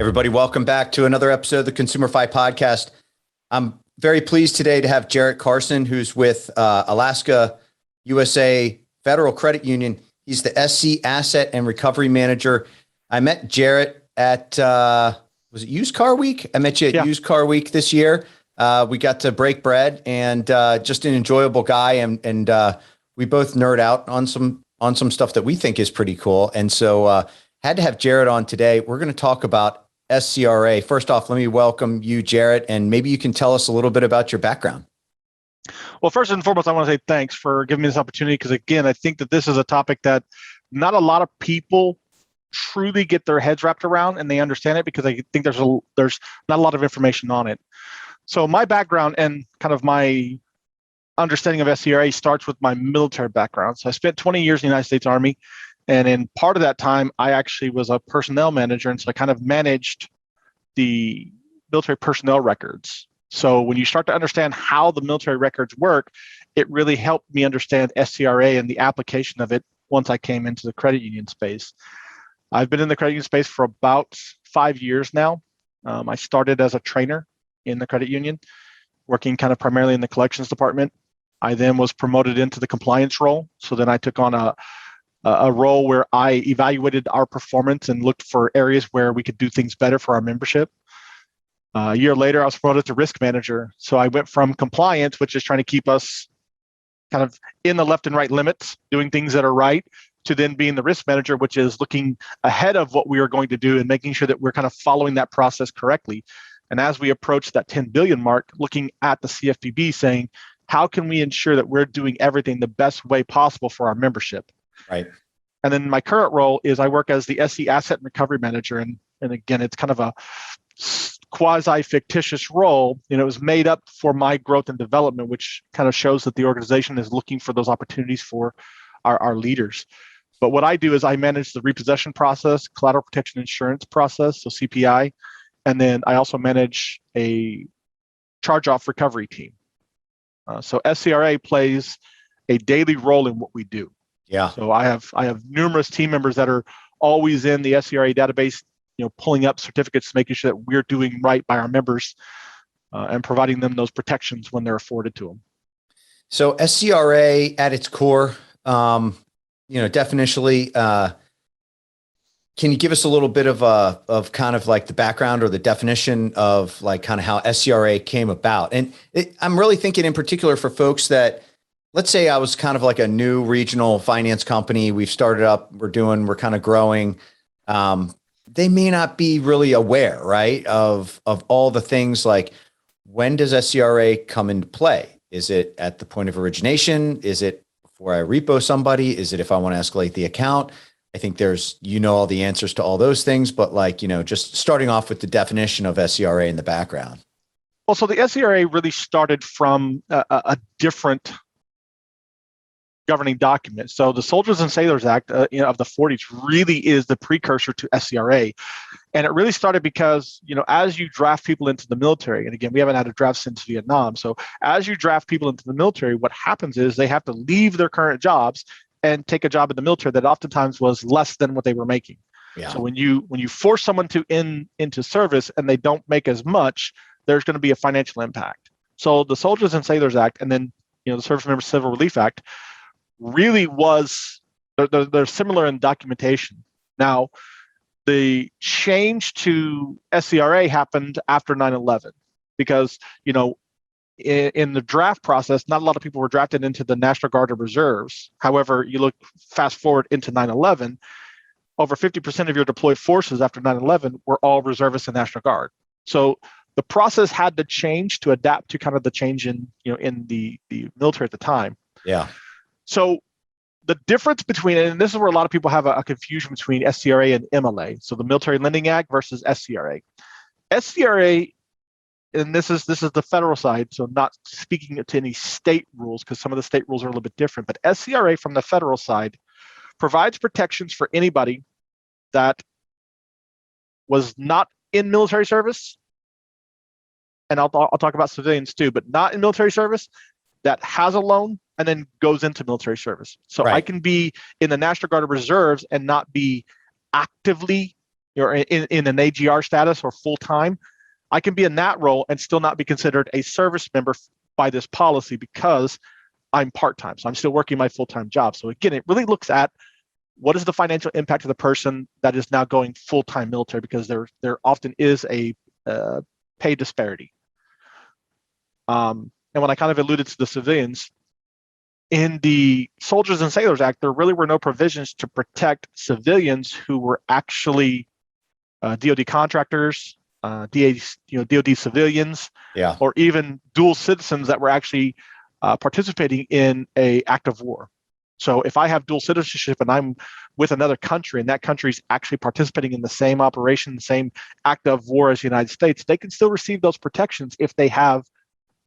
Everybody, welcome back to another episode of the Consumer Fi Podcast. I'm very pleased today to have Jarrett Carson, who's with Alaska USA Federal Credit Union. He's the SC Asset and Recovery Manager. I met Jarrett at, was it Used Car Week? I met you at Used Car Week this year. We got to break bread, and just an enjoyable guy. And we both nerd out on some stuff that we think is pretty cool. And so had to have Jarrett on today. We're going to talk about SCRA. First off, let me welcome you, Jarrett, and maybe you can tell us a little bit about your background. Well, first and foremost, I want to say thanks for giving me this opportunity, because again, I think that this is a topic that not a lot of people truly get their heads wrapped around, and they understand it because I think there's not a lot of information on it. So my background and kind of my understanding of SCRA starts with my military background. So I spent 20 years in the United States Army. And in part of that time, I actually was a personnel manager. And so I kind of managed the military personnel records. So when you start to understand how the military records work, it really helped me understand SCRA and the application of it once I came into the credit union space. I've been in the credit union space for about 5 years now. I started as a trainer in the credit union, working kind of primarily in the collections department. I then was promoted into the compliance role. So then I took on a role where I evaluated our performance and looked for areas where we could do things better for our membership. A year later, I was promoted to risk manager. So I went from compliance, which is trying to keep us kind of in the left and right limits, doing things that are right, to then being the risk manager, which is looking ahead of what we are going to do and making sure that we're kind of following that process correctly. And as we approach that 10 billion mark, looking at the CFPB saying, how can we ensure that we're doing everything the best way possible for our membership? Right. And then my current role is I work as the SC Asset and Recovery Manager. And again, it's kind of a quasi-fictitious role. It was made up for my growth and development, which kind of shows that the organization is looking for those opportunities for our leaders. But what I do is I manage the repossession process, collateral protection insurance process, so CPI. And then I also manage a charge-off recovery team. So SCRA plays a daily role in what we do. Yeah. So I have numerous team members that are always in the SCRA database, pulling up certificates, making sure that we're doing right by our members, and providing them those protections when they're afforded to them. So SCRA at its core, definitionally, can you give us a little bit of kind of like the background or the definition of like kind of how SCRA came about? And I'm really thinking in particular for folks that, let's say I was kind of like a new regional finance company. We've started up, we're kind of growing. They may not be really aware, right, of all the things like, when does SCRA come into play? Is it at the point of origination? Is it before I repo somebody? Is it if I want to escalate the account? I think there's, all the answers to all those things, but like, just starting off with the definition of SCRA in the background. Well, so the SCRA really started from a different governing document. So the Soldiers and Sailors Act of the 40s really is the precursor to SCRA. And it really started because, as you draft people into the military, and again, we haven't had a draft since Vietnam. So as you draft people into the military, what happens is they have to leave their current jobs and take a job in the military that oftentimes was less than what they were making. Yeah. So when you force someone into service and they don't make as much, there's going to be a financial impact. So the Soldiers and Sailors Act, and then the Service Member Civil Relief Act, really was, they're similar in documentation. Now, the change to SCRA happened after 9/11 because, in the draft process, not a lot of people were drafted into the National Guard or Reserves. However, you look fast forward into 9/11, over 50% of your deployed forces after 9/11 were all reservists and National Guard. So the process had to change to adapt to kind of the change in the military at the time. Yeah. So the difference between, and this is where a lot of people have a confusion between SCRA and MLA. So the Military Lending Act versus SCRA. SCRA, and this is the federal side, so not speaking to any state rules, because some of the state rules are a little bit different, but SCRA from the federal side provides protections for anybody that was not in military service, and I'll talk about civilians too, but not in military service, that has a loan and then goes into military service. So right. I can be in the National Guard or Reserves and not be actively you're in an AGR status or full time, I can be in that role and still not be considered a service member by this policy because I'm part-time. So I'm still working my full-time job. So again, it really looks at what is the financial impact of the person that is now going full-time military, because there often is a pay disparity. And when I kind of alluded to the civilians, in the Soldiers and Sailors Act, there really were no provisions to protect civilians who were actually DoD contractors, DoD civilians, or even dual citizens that were actually participating in an act of war. So if I have dual citizenship and I'm with another country and that country is actually participating in the same operation, the same act of war as the United States, they can still receive those protections if they have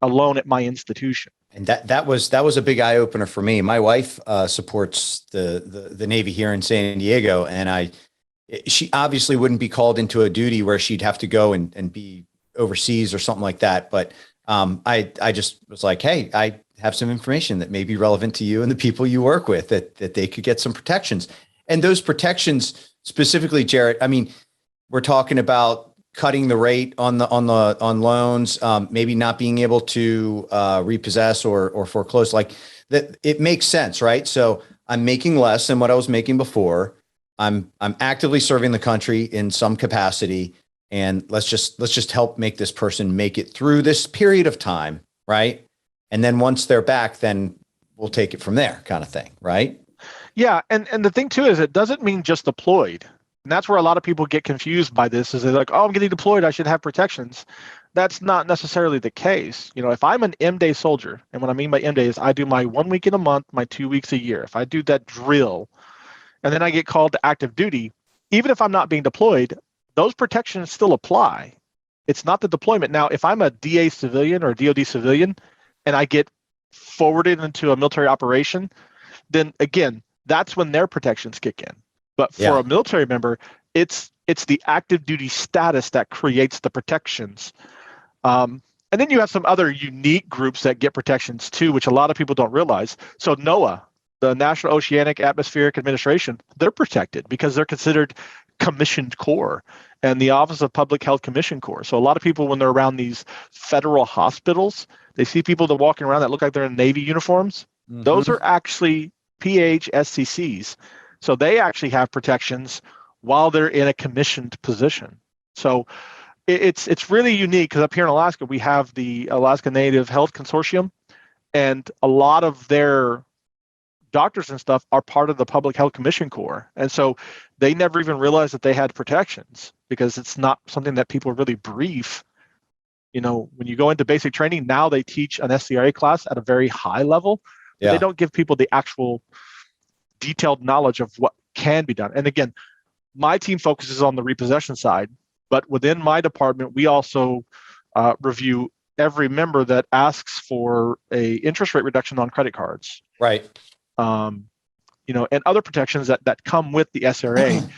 a loan at my institution. And that was a big eye opener for me. My wife supports the Navy here in San Diego, and she obviously wouldn't be called into a duty where she'd have to go and be overseas or something like that. But I just was like, hey, I have some information that may be relevant to you and the people you work with, that they could get some protections. And those protections specifically, Jarrett, I mean, we're talking about cutting the rate on loans, maybe not being able to repossess or foreclose, like that. It makes sense, right? So I'm making less than what I was making before. I'm actively serving the country in some capacity, and let's just help make this person make it through this period of time, right? And then once they're back, then we'll take it from there, kind of thing, right? Yeah, and the thing too is it doesn't mean just deployed. And that's where a lot of people get confused by this, is they're like, oh, I'm getting deployed, I should have protections. That's not necessarily the case. If I'm an M-Day soldier, and what I mean by M-Day is I do my 1 week in a month, my 2 weeks a year. If I do that drill, and then I get called to active duty, even if I'm not being deployed, those protections still apply. It's not the deployment. Now, if I'm a DA civilian or a DoD civilian, and I get forwarded into a military operation, then again, that's when their protections kick in. But for a military member, it's the active duty status that creates the protections. And then you have some other unique groups that get protections too, which a lot of people don't realize. So NOAA, the National Oceanic Atmospheric Administration, they're protected because they're considered commissioned corps, and the Office of Public Health Commission Corps. So a lot of people, when they're around these federal hospitals, they see people that are walking around that look like they're in Navy uniforms. Mm-hmm. Those are actually PHSCCs. So they actually have protections while they're in a commissioned position. So it's really unique, because up here in Alaska, we have the Alaska Native Health Consortium, and a lot of their doctors and stuff are part of the Public Health Commission Corps. And so they never even realized that they had protections, because it's not something that people really brief. When you go into basic training, now they teach an SCRA class at a very high level. But they don't give people the actual detailed knowledge of what can be done. And again, my team focuses on the repossession side, but within my department, we also review every member that asks for a interest rate reduction on credit cards. Right. And other protections that come with the SCRA.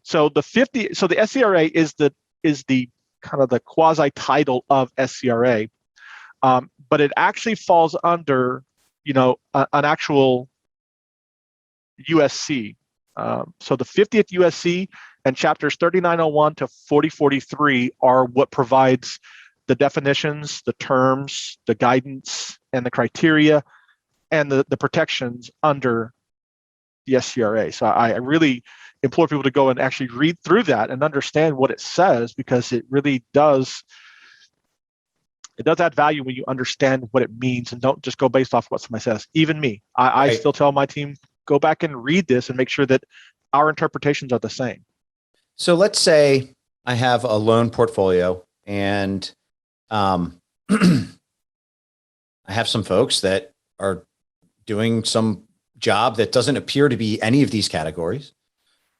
So the SCRA is the kind of the quasi title of SCRA, but it actually falls under an actual USC. So the 50th USC and chapters 3901 to 4043 are what provides the definitions, the terms, the guidance, and the criteria, and the protections under the SCRA. So I really implore people to go and actually read through that and understand what it says, because it really does add value when you understand what it means and don't just go based off what somebody says. Even me, I still tell my team, go back and read this and make sure that our interpretations are the same. So let's say I have a loan portfolio, and I have some folks that are doing some job that doesn't appear to be any of these categories,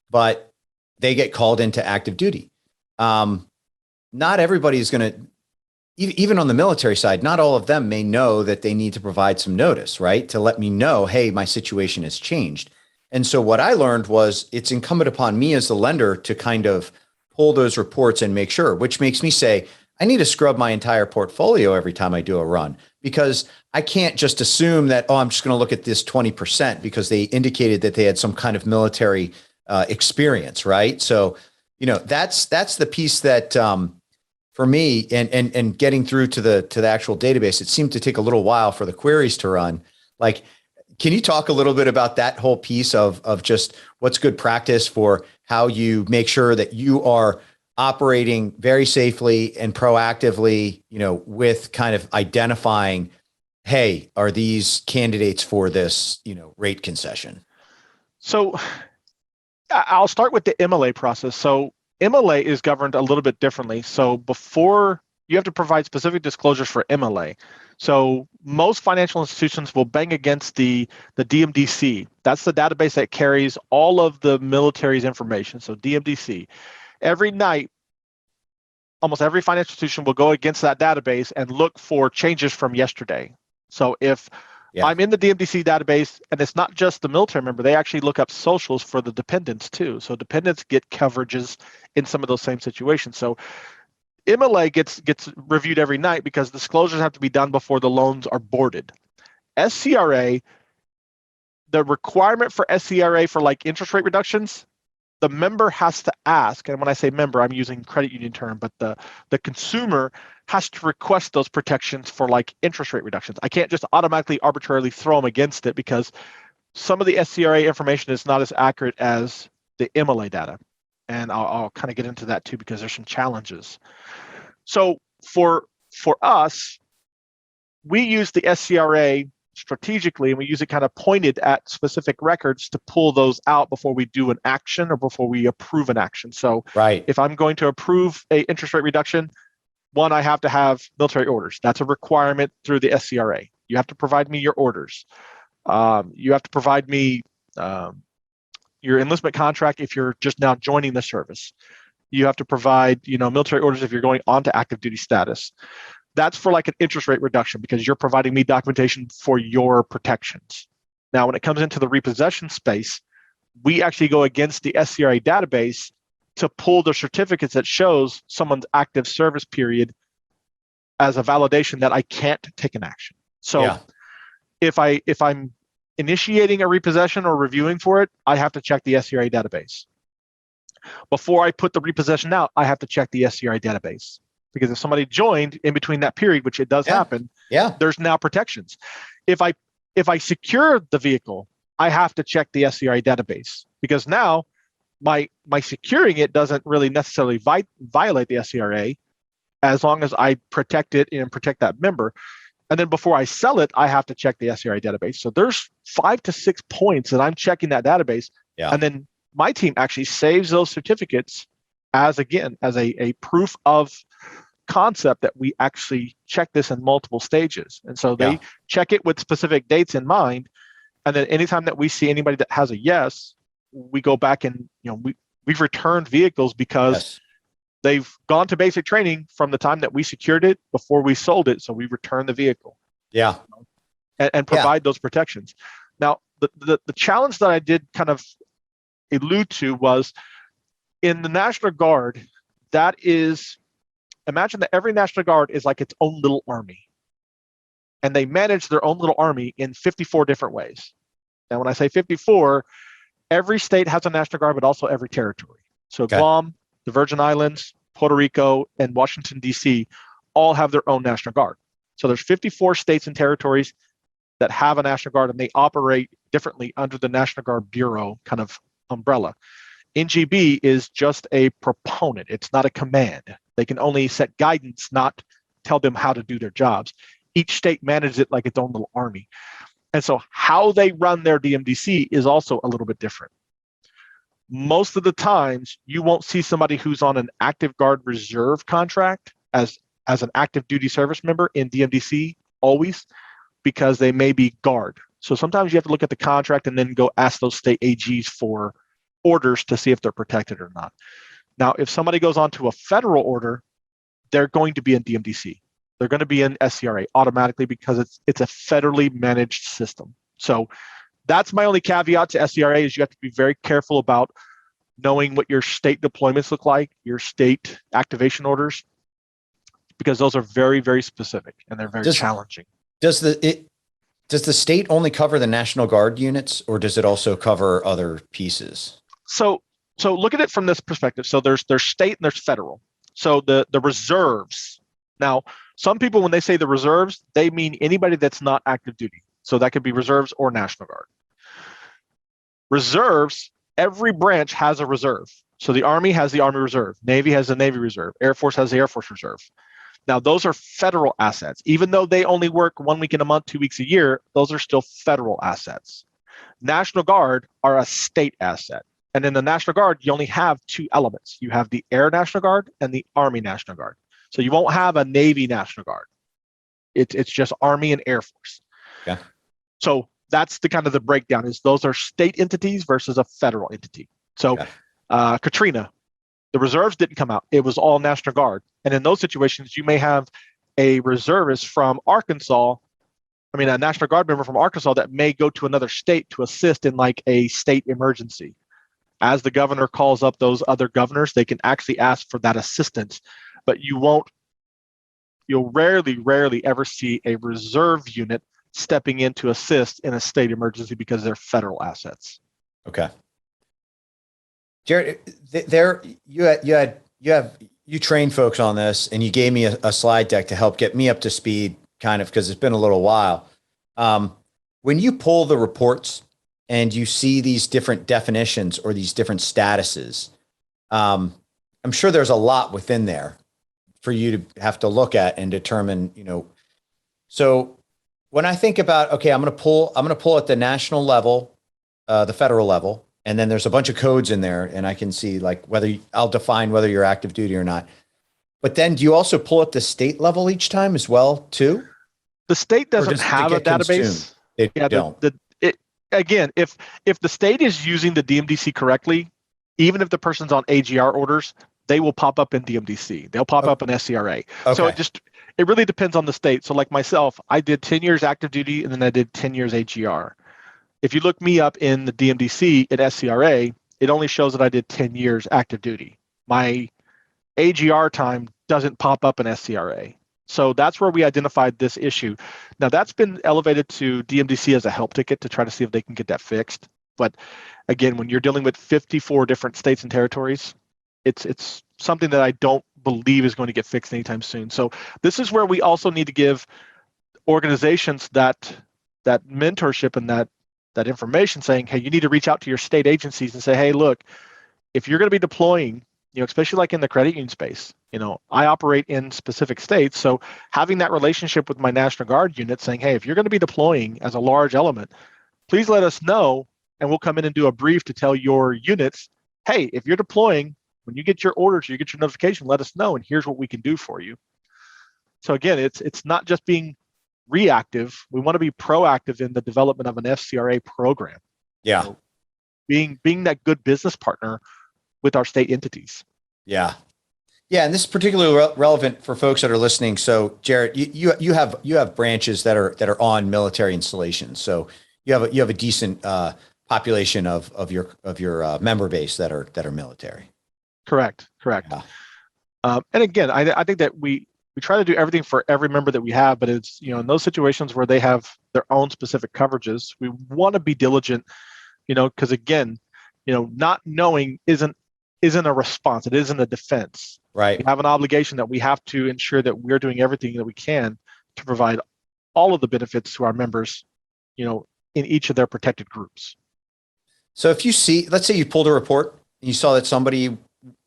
but they get called into active duty. Not everybody is going to, even on the military side, not all of them may know that they need to provide some notice, right? To let me know, hey, my situation has changed. And so what I learned was it's incumbent upon me as the lender to kind of pull those reports and make sure, which makes me say, I need to scrub my entire portfolio every time I do a run, because I can't just assume that, oh, I'm just going to look at this 20% because they indicated that they had some kind of military experience, right? So, that's the piece that, for me and getting through to the actual database, it seemed to take a little while for the queries to run. Like, can you talk a little bit about that whole piece of just what's good practice for how you make sure that you are operating very safely and proactively, with kind of identifying, hey, are these candidates for this, rate concession? So I'll start with the MLA process. So MLA is governed a little bit differently. So before you have to provide specific disclosures for MLA. So most financial institutions will bang against the DMDC. That's the database that carries all of the military's information. So DMDC. Every night, almost every financial institution will go against that database and look for changes from yesterday. So if I'm in the DMDC database, and it's not just the military member, they actually look up socials for the dependents too. So dependents get coverages in some of those same situations. So MLA gets reviewed every night because disclosures have to be done before the loans are boarded. SCRA, the requirement for SCRA for like interest rate reductions, the member has to ask, and when I say member, I'm using credit union term, but the consumer has to request those protections for like interest rate reductions. I can't just automatically arbitrarily throw them against it because some of the SCRA information is not as accurate as the MLA data. And I'll kind of get into that too because there's some challenges. So for us, we use the SCRA strategically, and we use it kind of pointed at specific records to pull those out before we do an action or before we approve an action. So if I'm going to approve a interest rate reduction, one, I have to have military orders. That's a requirement through the SCRA. You have to provide me your orders. You have to provide me your enlistment contract if you're just now joining the service. You have to provide, military orders if you're going on to active duty status. That's for like an interest rate reduction because you're providing me documentation for your protections. Now, when it comes into the repossession space, we actually go against the SCRA database to pull the certificates that shows someone's active service period as a validation that I can't take an action. So if I'm initiating a repossession or reviewing for it, I have to check the SCRA database. Before I put the repossession out, I have to check the SCRA database because if somebody joined in between that period, which it does happen, there's now protections. If I secure the vehicle, I have to check the SCRA database because now my securing it doesn't really necessarily violate the SCRA as long as I protect it and protect that member. And then before I sell it, I have to check the SCRA database. So there's 5 to 6 points that I'm checking that database. And then my team actually saves those certificates as a proof of concept that we actually check this in multiple stages. And so they check it with specific dates in mind. And then anytime that we see anybody that has a yes, we go back and we've returned vehicles because they've gone to basic training from the time that we secured it before we sold it. So we return the vehicle. And provide those protections. Now, the challenge that I did kind of allude to was in the National Guard, imagine that every National Guard is like its own little army. And they manage their own little army in 54 different ways. Now, when I say 54, every state has a National Guard, but also every territory. So Guam, the Virgin Islands, Puerto Rico, and Washington, D.C. all have their own National Guard. So there's 54 states and territories that have a National Guard, and they operate differently under the National Guard Bureau kind of umbrella. NGB is just a proponent. It's not a command. They can only set guidance, not tell them how to do their jobs. Each state manages it like its own little army. And so how they run their DMDC is also a little bit different. Most of the times, you won't see somebody who's on an active guard reserve contract as an active duty service member in DMDC always, because they may be guard. So sometimes you have to look at the contract and then go ask those state AGs for orders to see if they're protected or not. Now, if somebody goes on to a federal order, they're going to be in DMDC. They're going to be in SCRA automatically because it's a federally managed system. So that's my only caveat to SCRA is you have to be very careful about knowing what your state deployments look like, your state activation orders, because those are very, very specific and they're very challenging. Does the state only cover the National Guard units, or does it also cover other pieces? So So look at it from this perspective. So there's state and there's federal. So the reserves. Now, some people, when they say the reserves, they mean anybody that's not active duty. So that could be reserves or National Guard. Reserves, every branch has a reserve. So the Army has the Army Reserve, Navy has the Navy Reserve, Air Force has the Air Force Reserve. Now, those are federal assets. Even though they only work 1 week in a month, 2 weeks a year, those are still federal assets. National Guard are a state asset. And in the National Guard, you only have two elements. You have the Air National Guard and the Army National Guard. So you won't have a Navy National Guard. It's just Army and Air Force. Yeah. So that's the kind of the breakdown is those are state entities versus a federal entity. So Katrina, the reserves didn't come out. It was all National Guard. And in those situations, you may have a reservist from Arkansas, a National Guard member from Arkansas that may go to another state to assist in like a state emergency. As the governor calls up those other governors, they can actually ask for that assistance. But you'll rarely ever see a reserve unit stepping in to assist in a state emergency because they're federal assets. Okay. Jarrett, you trained folks on this, and you gave me a slide deck to help get me up to speed, kind of, because it's been a little while. When you pull the reports and you see these different definitions or these different statuses, I'm sure there's a lot within there for you to have to look at and determine, so when I think about, okay, I'm going to pull at the national level, the federal level, and then there's a bunch of codes in there, and I can see like I'll define whether you're active duty or not. But then do you also pull at the state level each time as well too? The state doesn't have a database. They don't. Again, if the state is using the DMDC correctly, even if the person's on AGR orders, they will pop up in DMDC. They'll pop up in SCRA. Okay. So it really depends on the state. So like myself, I did 10 years active duty and then I did 10 years AGR. If you look me up in the DMDC at SCRA, it only shows that I did 10 years active duty. My AGR time doesn't pop up in SCRA. So that's where we identified this issue. Now that's been elevated to DMDC as a help ticket to try to see if they can get that fixed. But again, when you're dealing with 54 different states and territories, it's something that I don't believe is going to get fixed anytime soon. So this is where we also need to give organizations that mentorship and that information, saying, hey, you need to reach out to your state agencies and say, hey, look, if you're going to be deploying, especially like in the credit union space, I operate in specific states. So having that relationship with my National Guard unit saying, hey, if you're going to be deploying as a large element, please let us know and we'll come in and do a brief to tell your units, hey, if you're deploying, when you get your orders, you get your notification, let us know, and here's what we can do for you. So again, it's not just being reactive. We want to be proactive in the development of an SCRA program. Yeah. So being that good business partner with our state entities. Yeah. Yeah. And this is particularly relevant for folks that are listening. So Jarrett, you have branches that are on military installations. So you have a decent population of your member base that are military. Correct. Yeah. And again, I think that we try to do everything for every member that we have, but it's, in those situations where they have their own specific coverages, we want to be diligent, because again, not knowing isn't a response. It isn't a defense. Right. We have an obligation that we have to ensure that we're doing everything that we can to provide all of the benefits to our members, in each of their protected groups. So if you see, let's say you pulled a report, and you saw that somebody,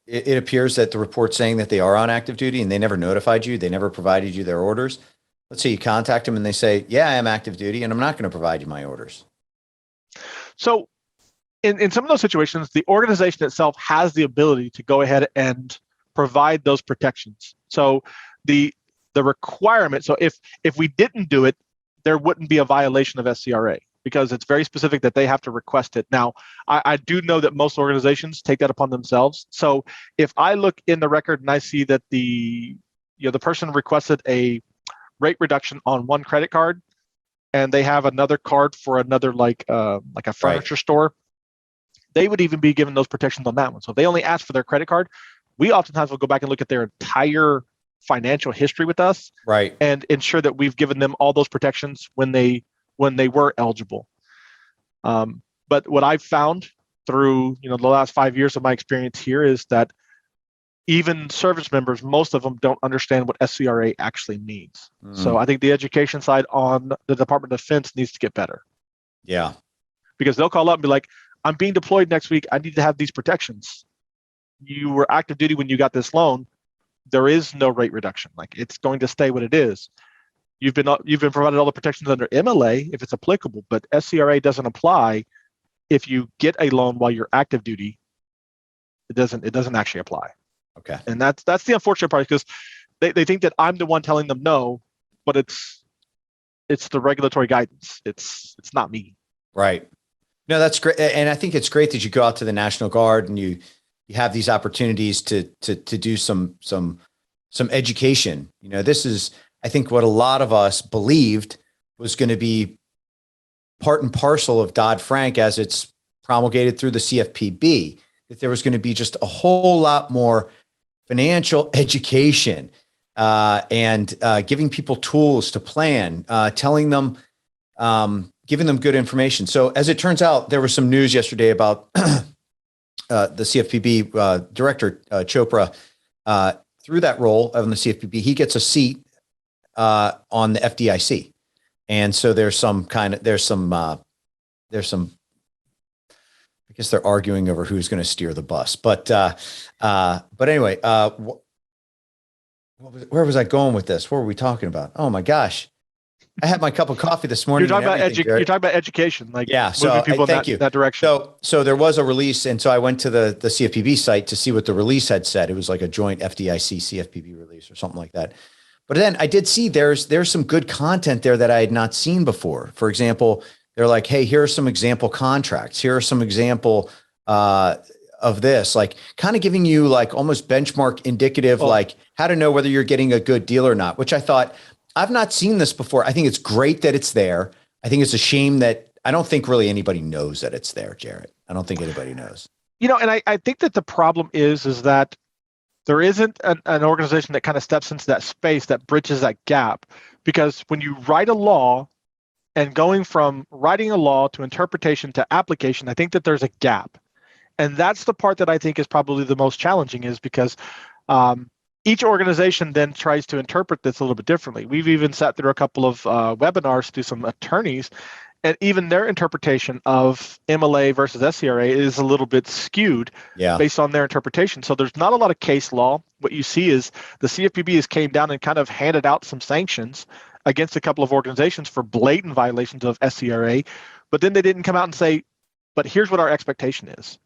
it appears that the report's saying that they are on active duty and they never notified you, they never provided you their orders. Let's say you contact them and they say, yeah, I am active duty and I'm not going to provide you my orders. So in some of those situations, the organization itself has the ability to go ahead and provide those protections. So the requirement, so if we didn't do it, there wouldn't be a violation of SCRA because it's very specific that they have to request it. Now, I do know that most organizations take that upon themselves. So if I look in the record and I see that the person requested a rate reduction on one credit card and they have another card for another like a furniture store, they would even be given those protections on that one. So if they only ask for their credit card, we oftentimes will go back and look at their entire financial history with us, right, and ensure that we've given them all those protections when they were eligible. But what I've found through, the last 5 years of my experience here is that even service members, most of them don't understand what SCRA actually means. So I think the education side on the Department of Defense needs to get better. Yeah. Because they'll call up and be like, I'm being deployed next week. I need to have these protections. You were active duty when you got this loan. There is no rate reduction. Like, it's going to stay what it is. You've been provided all the protections under MLA if it's applicable, but SCRA doesn't apply if you get a loan while you're active duty. It doesn't actually apply. Okay. And that's the unfortunate part, because they think that I'm the one telling them no, but it's the regulatory guidance. It's not me. Right. No, that's great. And I think it's great that you go out to the National Guard and you have these opportunities to do some education. This is, I think, what a lot of us believed was going to be part and parcel of Dodd-Frank as it's promulgated through the CFPB, that there was going to be just a whole lot more financial education and giving people tools to plan, telling them, giving them good information. So as it turns out, there was some news yesterday about the CFPB director, Chopra, through that role on the CFPB, he gets a seat on the FDIC. And so there's some, I guess they're arguing over who's going to steer the bus, but anyway, where was I going with this? What were we talking about? Oh my gosh. I had my cup of coffee this morning. You're talking about education, like, yeah. So moving people thank you. That direction. So there was a release. And so I went to the CFPB site to see what the release had said. It was like a joint FDIC CFPB release or something like that. But then I did see there's some good content there that I had not seen before. For example, they're like, hey, here are some example contracts. Here are some example of this, like kind of giving you like almost benchmark indicative, like how to know whether you're getting a good deal or not, which I thought, I've not seen this before. I think it's great that it's there. I think it's a shame that I don't think really anybody knows that it's there, Jarrett. I don't think anybody knows. And I think that the problem is that there isn't an organization that kind of steps into that space that bridges that gap. Because when you write a law and going from writing a law to interpretation to application, I think that there's a gap. And that's the part that I think is probably the most challenging, is because each organization then tries to interpret this a little bit differently. We've even sat through a couple of webinars to some attorneys, and even their interpretation of MLA versus SCRA is a little bit skewed based on their interpretation. So there's not a lot of case law. What you see is the CFPB has came down and kind of handed out some sanctions against a couple of organizations for blatant violations of SCRA, but then they didn't come out and say, but here's what our expectation is.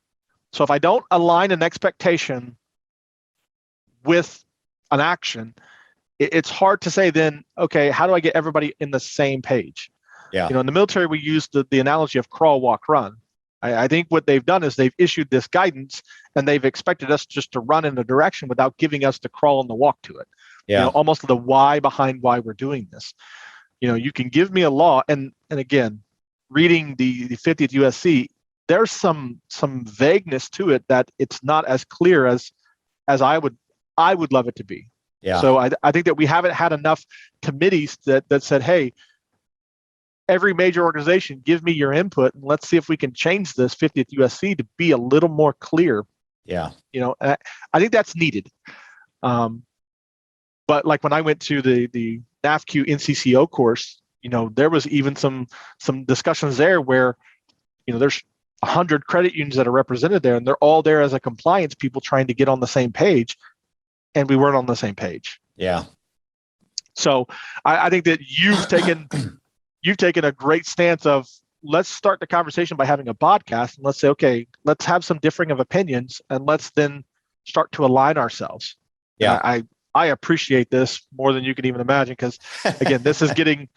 So if I don't align an expectation with an action, it's hard to say then, okay, how do I get everybody in the same page? Yeah. In the military, we use the analogy of crawl, walk, run. I think what they've done is they've issued this guidance and they've expected us just to run in a direction without giving us the crawl and the walk to it. Yeah. Almost the why behind why we're doing this. You can give me a law, and again, reading the 50th USC, there's some vagueness to it that it's not as clear as I would love it to be. Yeah. So I think that we haven't had enough committees that said, hey, every major organization, give me your input and let's see if we can change this 50th USC to be a little more clear. Yeah. I think that's needed. But like when I went to the NAFQ NCCO course, there was even some discussions there where, there's 100 credit unions that are represented there, and they're all there as a compliance people trying to get on the same page, and we weren't on the same page. Yeah. So I think that you've taken a great stance of, let's start the conversation by having a podcast, and let's say, okay, let's have some differing of opinions, and let's then start to align ourselves. Yeah. I appreciate this more than you can even imagine, because again, this is getting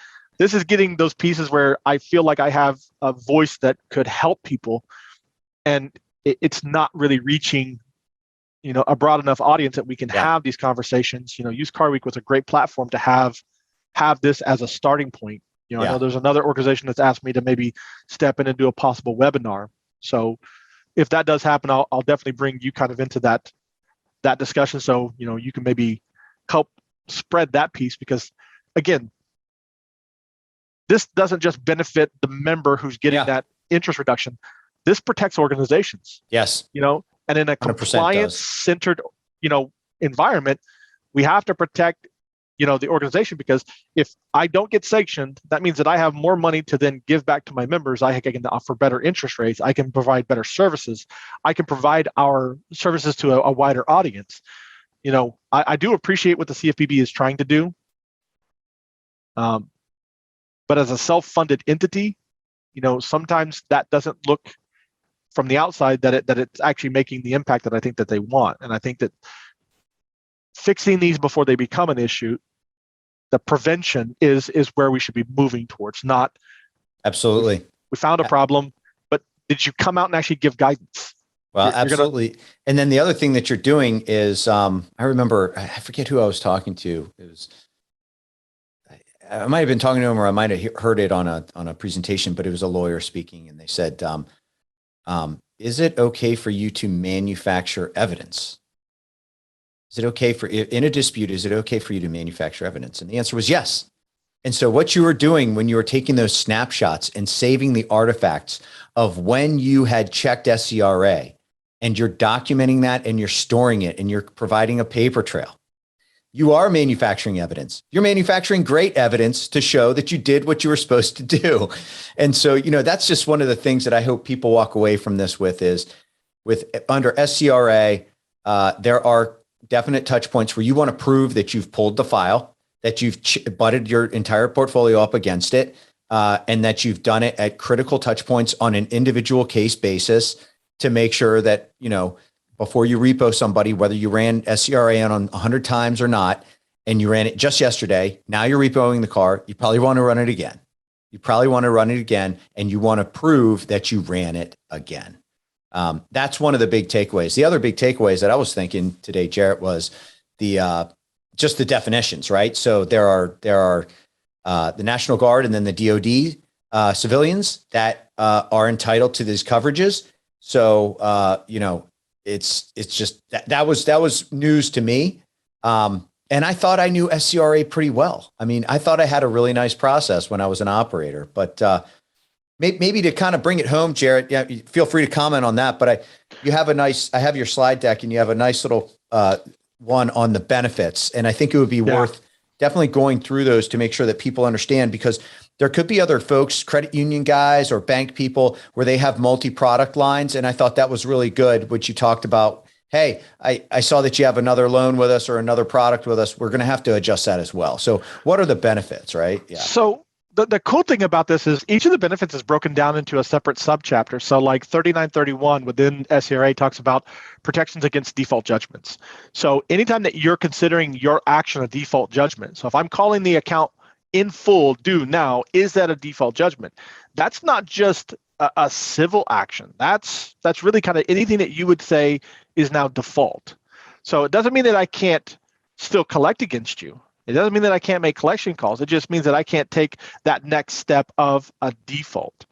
those pieces where I feel like I have a voice that could help people, and it's not really reaching, a broad enough audience that we can have these conversations. Used Car Week was a great platform to have this as a starting point. I know there's another organization that's asked me to maybe step in and do a possible webinar. So if that does happen, I'll definitely bring you kind of into that discussion. So, you can maybe help spread that piece, because again, this doesn't just benefit the member who's getting that interest reduction. this protects organizations. Yes. And in a 100% does. compliance-centered, environment, we have to protect, the organization, because if I don't get sanctioned, that means that I have more money to then give back to my members. I can offer better interest rates. I can provide better services. I can provide our services to a wider audience. I do appreciate what the CFPB is trying to do. But as a self-funded entity, sometimes that doesn't look from the outside that it's actually making the impact that I think that they want. And I think that fixing these before they become an issue, the prevention is where we should be moving towards. Not absolutely. We found a problem, but did you come out and actually give guidance? Well, absolutely. And then the other thing that you're doing is, I remember, I forget who I was talking to. It was, I might have been talking to him, or I might have heard it on a presentation, but it was a lawyer speaking, and they said, is it okay for you to manufacture evidence? Is it okay in a dispute, is it okay for you to manufacture evidence? And the answer was yes. And so what you were doing when you were taking those snapshots and saving the artifacts of when you had checked SCRA, and you're documenting that and you're storing it and you're providing a paper trail, you are manufacturing evidence. You're manufacturing great evidence to show that you did what you were supposed to do. And so, that's just one of the things that I hope people walk away from this with is under SCRA, there are definite touch points where you want to prove that you've pulled the file, that you've butted your entire portfolio up against it, and that you've done it at critical touch points on an individual case basis to make sure that, before you repo somebody, whether you ran SCRA on 100 times or not, and you ran it just yesterday, now you're repoing the car, you probably want to run it again. And you want to prove that you ran it again. That's one of the big takeaways. The other big takeaways that I was thinking today, Jarrett, was just the definitions, right? So there are the National Guard and then the DoD civilians that are entitled to these coverages. So it's just that was news to me, and I thought I knew SCRA pretty well. I mean, I thought I had a really nice process when I was an operator, but maybe to kind of bring it home, Jarrett, yeah, feel free to comment on that. But I have your slide deck, and you have a nice little one on the benefits, and I think it would be worth definitely going through those to make sure that people understand, because there could be other folks, credit union guys or bank people, where they have multi-product lines. And I thought that was really good, which you talked about. Hey, I saw that you have another loan with us or another product with us. We're going to have to adjust that as well. So what are the benefits, right? Yeah. So the cool thing about this is each of the benefits is broken down into a separate subchapter. So like 3931 within SCRA talks about protections against default judgments. So anytime that you're considering your action a default judgment, so if I'm calling the account in full due now, is that a default judgment? That's not just a civil action. That's really kind of anything that you would say is now default. So it doesn't mean that I can't still collect against you. It doesn't mean that I can't make collection calls. It just means that I can't take that next step of a default.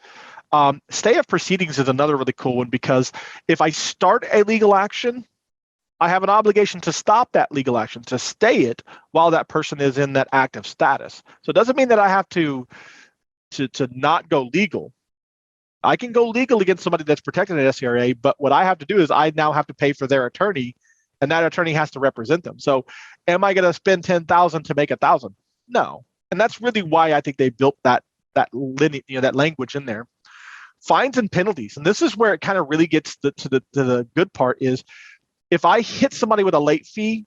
Stay of proceedings is another really cool one, because if I start a legal action, I have an obligation to stop that legal action, to stay it while that person is in that active status. So it doesn't mean that I have to not go legal. I can go legal against somebody that's protected at SCRA, but what I have to do is I now have to pay for their attorney, and that attorney has to represent them. So am I going to spend $10,000 to make $1,000? No. And that's really why I think they built that language in there. Fines and penalties. And this is where it kind of really gets to the good part is, if I hit somebody with a late fee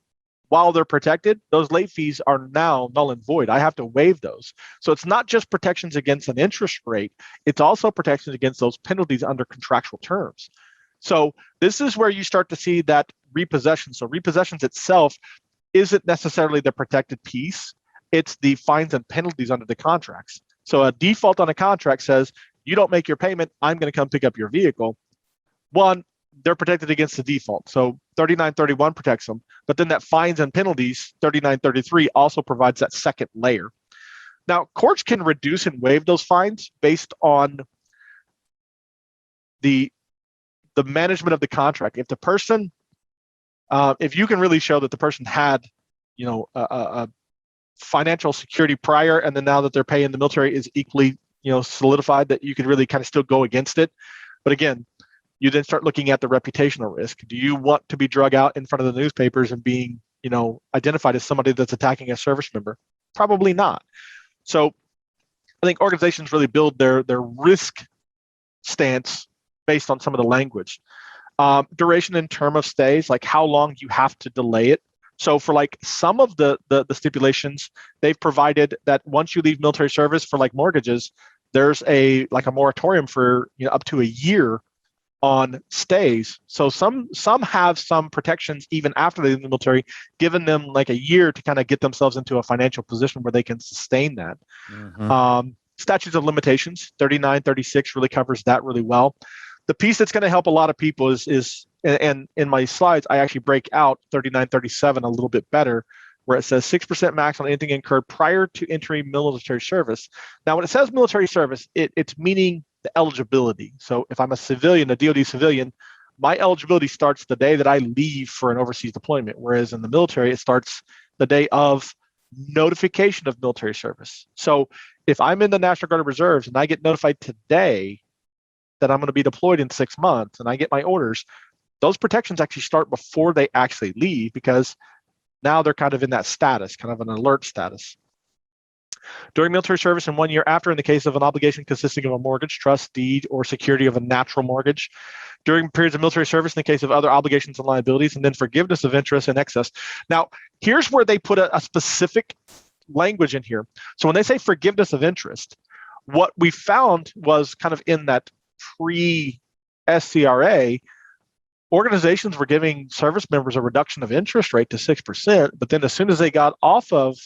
while they're protected, those late fees are now null and void. I have to waive those. So it's not just protections against an interest rate, it's also protections against those penalties under contractual terms. So this is where you start to see that repossession. So repossessions itself isn't necessarily the protected piece, it's the fines and penalties under the contracts. So a default on a contract says, you don't make your payment, I'm going to come pick up your vehicle. One, they're protected against the default. So 3931 protects them, but then that fines and penalties, 3933 also provides that second layer. Now, courts can reduce and waive those fines based on the management of the contract. If the person, if you can really show that the person had, a financial security prior, and then now that they're paying the military is equally, solidified, that you can really kind of still go against it. But again, You then start looking at the reputational risk. Do you want to be drug out in front of the newspapers and being, identified as somebody that's attacking a service member? Probably not. So I think organizations really build their risk stance based on some of the language. Duration and term of stays, like how long you have to delay it. So for like some of the stipulations, they've provided that once you leave military service for like mortgages, there's a moratorium for up to a year on stays. So some have some protections even after they leave the military, giving them like a year to kind of get themselves into a financial position where they can sustain that. Statutes of limitations, 39, 36 really covers that really well. The piece that's going to help a lot of people is, and in my slides, I actually break out 39, 37 a little bit better, where it says 6% max on anything incurred prior to entering military service. Now, when it says military service, it's meaning the eligibility. So if I'm a civilian, a DoD civilian, my eligibility starts the day that I leave for an overseas deployment, whereas in the military, it starts the day of notification of military service. So if I'm in the National Guard and Reserves and I get notified today that I'm going to be deployed in 6 months and I get my orders, those protections actually start before they actually leave, because now they're kind of in that status, kind of an alert status. During military service and 1 year after, in the case of an obligation consisting of a mortgage, trust, deed, or security of a natural mortgage. During periods of military service in the case of other obligations and liabilities, and then forgiveness of interest and excess. Now, here's where they put a specific language in here. So when they say forgiveness of interest, what we found was kind of in that pre-SCRA, organizations were giving service members a reduction of interest rate to 6%, but then as soon as they got off of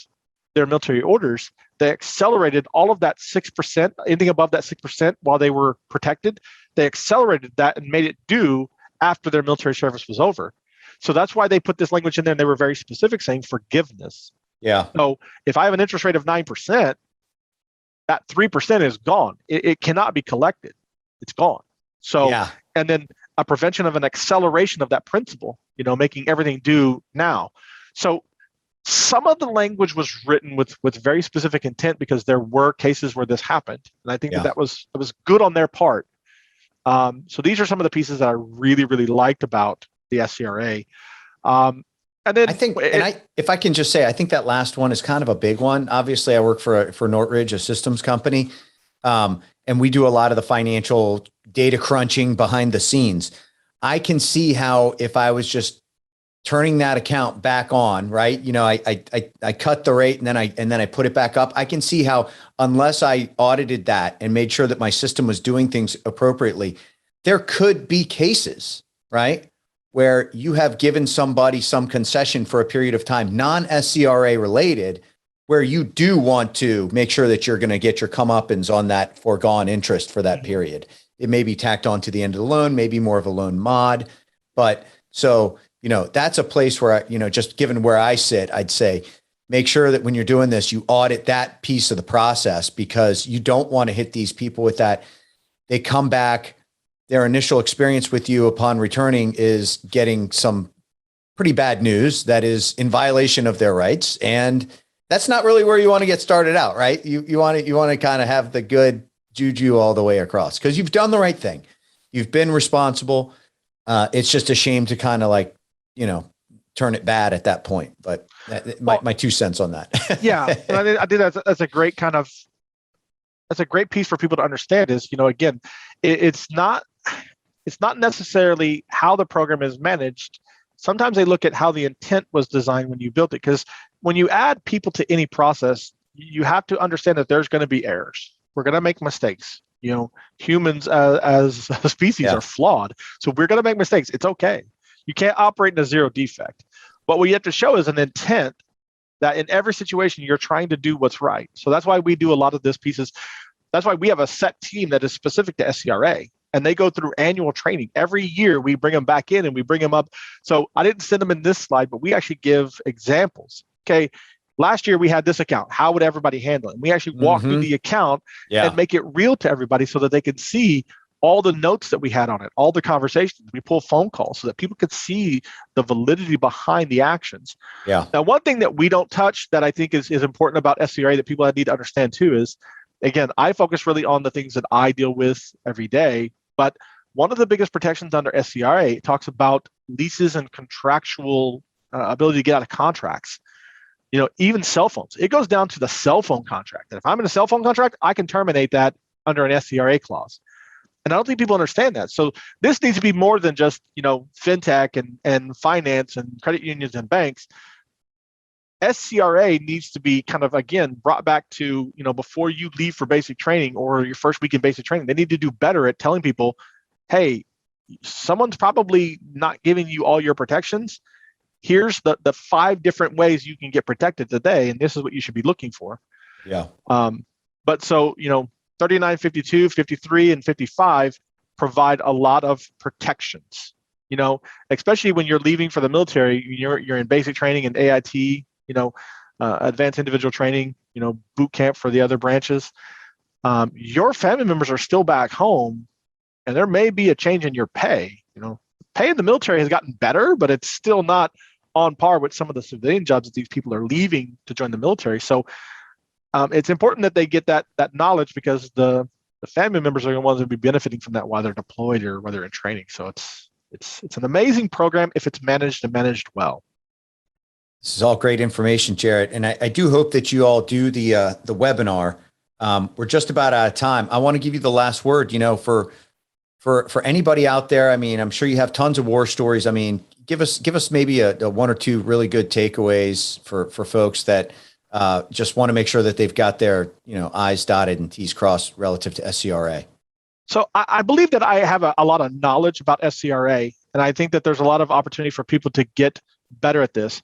their military orders, they accelerated all of that 6%, anything above that 6% while they were protected, they accelerated that and made it due after their military service was over. So that's why they put this language in there, and they were very specific, saying forgiveness. Yeah. So if I have an interest rate of 9%, that 3% is gone. It cannot be collected. It's gone. So, yeah. And then a prevention of an acceleration of that principle, making everything due now. So some of the language was written with very specific intent, because there were cases where this happened. And I think that was good on their part. So these are some of the pieces that I really, really liked about the SCRA. And then I think, if I can just say, I think that last one is kind of a big one. Obviously, I work for Nortridge, a systems company, and we do a lot of the financial data crunching behind the scenes. I can see how if I was just turning that account back on, right? I cut the rate and then I put it back up. I can see how, unless I audited that and made sure that my system was doing things appropriately, there could be cases, right, where you have given somebody some concession for a period of time, non-SCRA related, where you do want to make sure that you're going to get your comeuppance on that foregone interest for that period. It may be tacked on to the end of the loan, maybe more of a loan mod. But so, that's a place where, just given where I sit, I'd say, make sure that when you're doing this, you audit that piece of the process, because you don't want to hit these people with that. They come back, their initial experience with you upon returning is getting some pretty bad news that is in violation of their rights. And that's not really where you want to get started out, right? You want to kind of have the good juju all the way across, because you've done the right thing. You've been responsible. It's just a shame to kind of turn it bad at that point. But my 2 cents on that. Yeah. And I think that's a great that's a great piece for people to understand is, again, it's not necessarily how the program is managed. Sometimes they look at how the intent was designed when you built it, because when you add people to any process, you have to understand that there's going to be errors. We're going to make mistakes. Humans as a species are flawed. So we're going to make mistakes. It's okay. You can't operate in a zero defect. But what you have to show is an intent that in every situation, you're trying to do what's right. So that's why we do a lot of this pieces. That's why we have a set team that is specific to SCRA. And they go through annual training. Every year, we bring them back in and we bring them up. So I didn't send them in this slide, but we actually give examples. Okay, last year we had this account. How would everybody handle it? And we actually walk through the account and make it real to everybody so that they can see all the notes that we had on it, all the conversations. We pull phone calls so that people could see the validity behind the actions. Yeah. Now, one thing that we don't touch that I think is important about SCRA that people need to understand too is, again, I focus really on the things that I deal with every day, but one of the biggest protections under SCRA talks about leases and contractual ability to get out of contracts. Even cell phones. It goes down to the cell phone contract. And if I'm in a cell phone contract, I can terminate that under an SCRA clause. And I don't think people understand that. So this needs to be more than just, fintech and finance and credit unions and banks. SCRA needs to be kind of, again, brought back to, before you leave for basic training or your first week in basic training, they need to do better at telling people, hey, someone's probably not giving you all your protections. Here's the 5 different ways you can get protected today, and this is what you should be looking for. Yeah. But so, 39, 52, 53, and 55 provide a lot of protections, especially when you're leaving for the military, you're in basic training and AIT, advanced individual training, boot camp for the other branches. Your family members are still back home, and there may be a change in your pay. Pay in the military has gotten better, but it's still not on par with some of the civilian jobs that these people are leaving to join the military. So it's important that they get that knowledge, because the family members are the ones that will be benefiting from that while they're deployed or while they're in training. So it's an amazing program if it's managed and managed well. This is all great information, Jarrett. And I do hope that you all do the webinar. We're just about out of time. I want to give you the last word, for anybody out there. I mean, I'm sure you have tons of war stories. I mean, give us maybe a 1 or 2 really good takeaways for folks that just want to make sure that they've got their, I's dotted and T's crossed relative to SCRA. So I believe that I have a lot of knowledge about SCRA, and I think that there's a lot of opportunity for people to get better at this.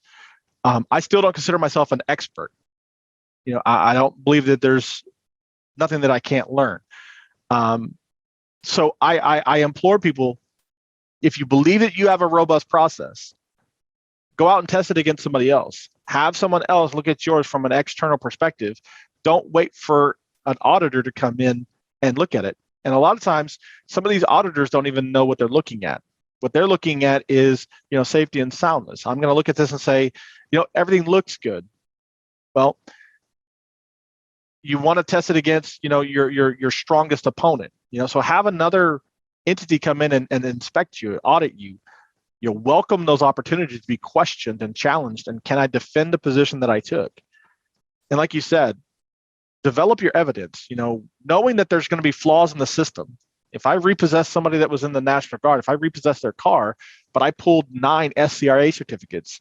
I still don't consider myself an expert. I don't believe that there's nothing that I can't learn. So I implore people, if you believe that you have a robust process, go out and test it against somebody else. Have someone else look at yours from an external perspective. Don't wait for an auditor to come in and look at it. And a lot of times, some of these auditors don't even know what they're looking at. What they're looking at is, safety and soundness. I'm going to look at this and say, everything looks good. Well, you want to test it against, your strongest opponent. So have another entity come in and inspect you, audit you. You'll welcome those opportunities to be questioned and challenged. And can I defend the position that I took? And like you said, develop your evidence, knowing that there's going to be flaws in the system. If I repossess somebody that was in the National Guard, if I repossess their car, but I pulled 9 SCRA certificates,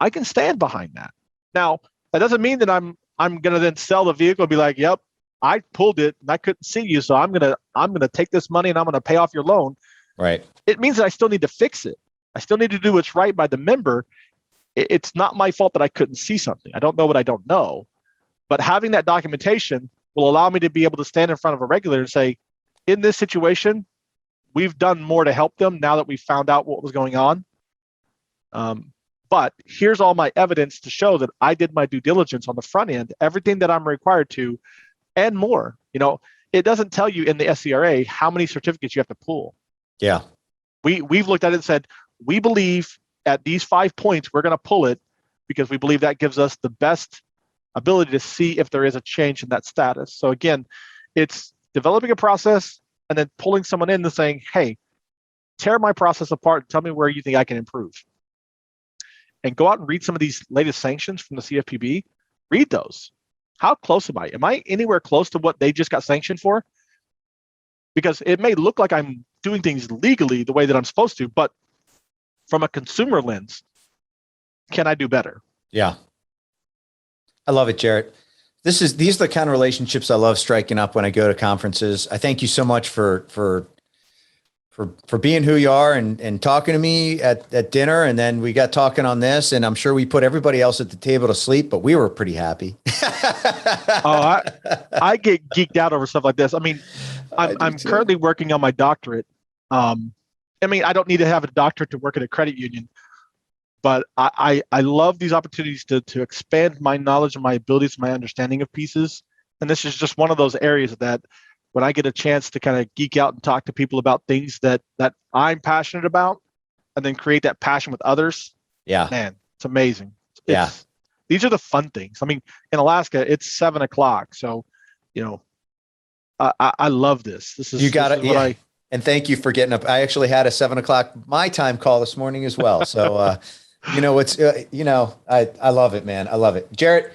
I can stand behind that. Now, that doesn't mean that I'm going to then sell the vehicle and be like, yep, I pulled it and I couldn't see you, so I'm gonna take this money and I'm gonna pay off your loan. Right. It means that I still need to fix it. I still need to do what's right by the member. It's not my fault that I couldn't see something. I don't know what I don't know. But having that documentation will allow me to be able to stand in front of a regulator and say, in this situation, we've done more to help them now that we found out what was going on. But here's all my evidence to show that I did my due diligence on the front end, everything that I'm required to, and more. It doesn't tell you in the SCRA how many certificates you have to pull. Yeah. We've looked at it and said, we believe at these 5 points, we're going to pull it because we believe that gives us the best ability to see if there is a change in that status. So again, it's developing a process and then pulling someone in and saying, hey, tear my process apart and tell me where you think I can improve. And go out and read some of these latest sanctions from the CFPB. Read those. How close am I? Am I anywhere close to what they just got sanctioned for? Because it may look like I'm doing things legally the way that I'm supposed to, but from a consumer lens, can I do better? Yeah. I love it, Jarrett. These are the kind of relationships I love striking up when I go to conferences. I thank you so much for being who you are and talking to me at dinner. And then we got talking on this, and I'm sure we put everybody else at the table to sleep, but we were pretty happy. I get geeked out over stuff like this. I mean, I'm currently working on my doctorate. I don't need to have a doctorate to work at a credit union, but I love these opportunities to expand my knowledge and my abilities, my understanding of pieces. And this is just one of those areas that when I get a chance to kind of geek out and talk to people about things that I'm passionate about and then create that passion with others. Yeah, man, it's amazing. These are the fun things. I mean, in Alaska, it's 7:00. So, I love this. This is what I And thank you for getting up. I actually had a 7:00 my time call this morning as well. So, I love it, man. I love it. Jarrett,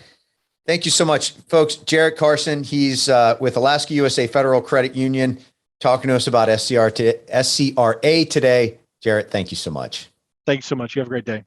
thank you so much, folks. Jarrett Carson, he's with Alaska USA Federal Credit Union, talking to us about SCRA today. Jarrett, thank you so much. Thanks so much. You have a great day.